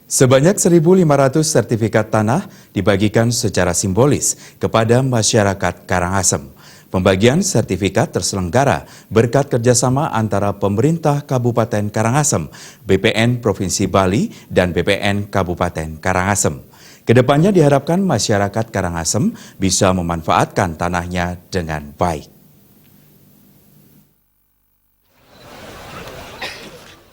Sebanyak 1.500 sertifikat tanah dibagikan secara simbolis kepada masyarakat Karangasem. Pembagian sertifikat terselenggara berkat kerjasama antara pemerintah Kabupaten Karangasem, BPN Provinsi Bali, dan BPN Kabupaten Karangasem. Kedepannya diharapkan masyarakat Karangasem bisa memanfaatkan tanahnya dengan baik.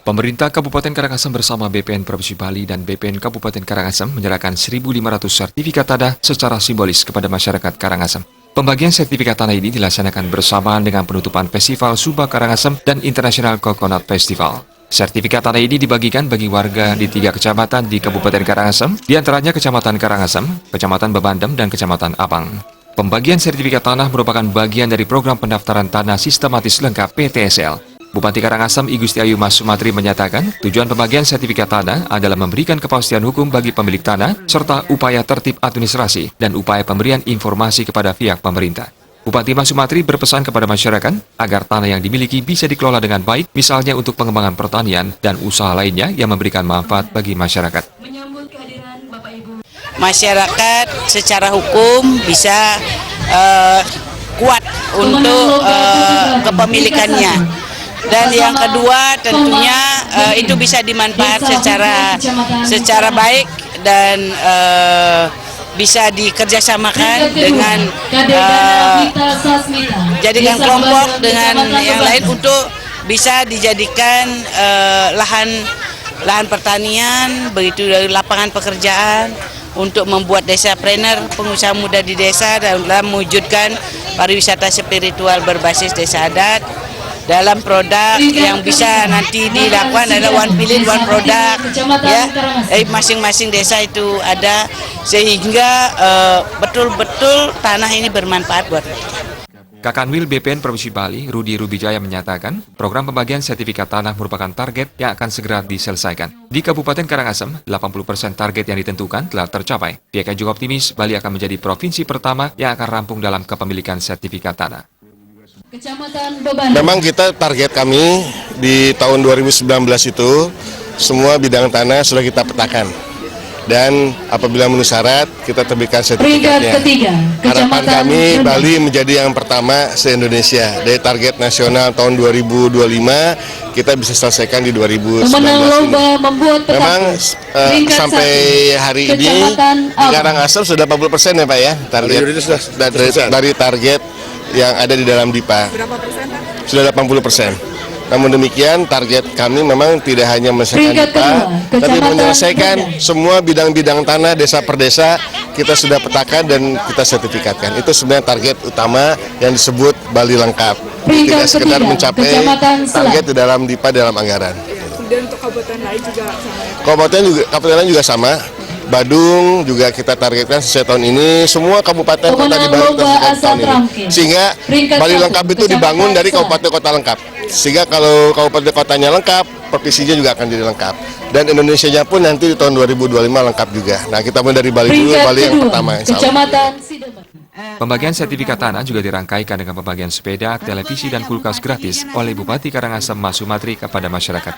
Pemerintah Kabupaten Karangasem bersama BPN Provinsi Bali dan BPN Kabupaten Karangasem menyerahkan 1.500 sertifikat tanah secara simbolis kepada masyarakat Karangasem. Pembagian sertifikat tanah ini dilaksanakan bersamaan dengan penutupan Festival Sumba Karangasem dan International Coconut Festival. Sertifikat tanah ini dibagikan bagi warga di 3 kecamatan di Kabupaten Karangasem, diantaranya Kecamatan Karangasem, Kecamatan Bebandem, dan Kecamatan Apang. Pembagian sertifikat tanah merupakan bagian dari program pendaftaran tanah sistematis lengkap PTSL. Bupati Karangasem I Gusti Ayu Mas Sumatri menyatakan tujuan pembagian sertifikat tanah adalah memberikan kepastian hukum bagi pemilik tanah serta upaya tertib administrasi dan upaya pemberian informasi kepada pihak pemerintah. Bupati Mas Sumatri berpesan kepada masyarakat agar tanah yang dimiliki bisa dikelola dengan baik, misalnya untuk pengembangan pertanian dan usaha lainnya yang memberikan manfaat bagi masyarakat. Masyarakat secara hukum bisa kuat untuk kepemilikannya. Dan yang kedua tentunya itu bisa dimanfaat secara baik dan bisa dikerjasamakan dengan jadikan kelompok dengan yang lain untuk bisa dijadikan lahan pertanian, begitu dari lapangan pekerjaan untuk membuat desapreneur, pengusaha muda di desa dalam mewujudkan pariwisata spiritual berbasis desa adat. Dalam produk yang bisa nanti dilakukan adalah one village one product, ya, masing-masing desa itu ada sehingga betul-betul tanah ini bermanfaat buat mereka. Kakanwil BPN Provinsi Bali, Rudi Rubijaya menyatakan program pembagian sertifikat tanah merupakan target yang akan segera diselesaikan. Di Kabupaten Karangasem, 80% target yang ditentukan telah tercapai. Pihaknya juga optimis Bali akan menjadi provinsi pertama yang akan rampung dalam kepemilikan sertifikat tanah. Memang kita target kami di tahun 2019 itu semua bidang tanah sudah kita petakan dan apabila memenuhi syarat kita terbitkan sertifikatnya. Harapan kami Bali menjadi yang pertama se-Indonesia. Dari target nasional tahun 2025 kita bisa selesaikan di 2019 ini. Memang sampai hari ini di Karangasem sudah 40% ya Pak ya target dari target yang ada di dalam DIPA. Berapa persen? Sudah 80%. Namun demikian target kami memang tidak hanya menyelesaikan DIPA, tapi menyelesaikan semua bidang-bidang tanah desa per desa kita sudah petakan dan kita sertifikatkan. Itu sebenarnya target utama yang disebut Bali lengkap. Tidak sekedar mencapai target di dalam DIPA dalam anggaran. Dan untuk kabupaten lain juga sama? Kabupaten lain juga sama. Badung juga kita targetkan sesuai tahun ini, semua kabupaten kota di Bali kita tahun ini. Sehingga Bali lengkap itu dibangun dari kabupaten kota lengkap. Sehingga kalau kabupaten kotanya lengkap, provinsinya juga akan jadi lengkap. Dan Indonesianya pun nanti di tahun 2025 lengkap juga. Nah kita mulai dari Bali dulu, Bali yang pertama. Pembagian sertifikat tanah juga dirangkaikan dengan pembagian sepeda, televisi, dan kulkas gratis oleh Bupati Karangasem Mas Sumatri kepada masyarakat.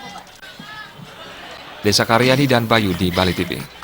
Desa Karyani dan Bayu di Bali TV.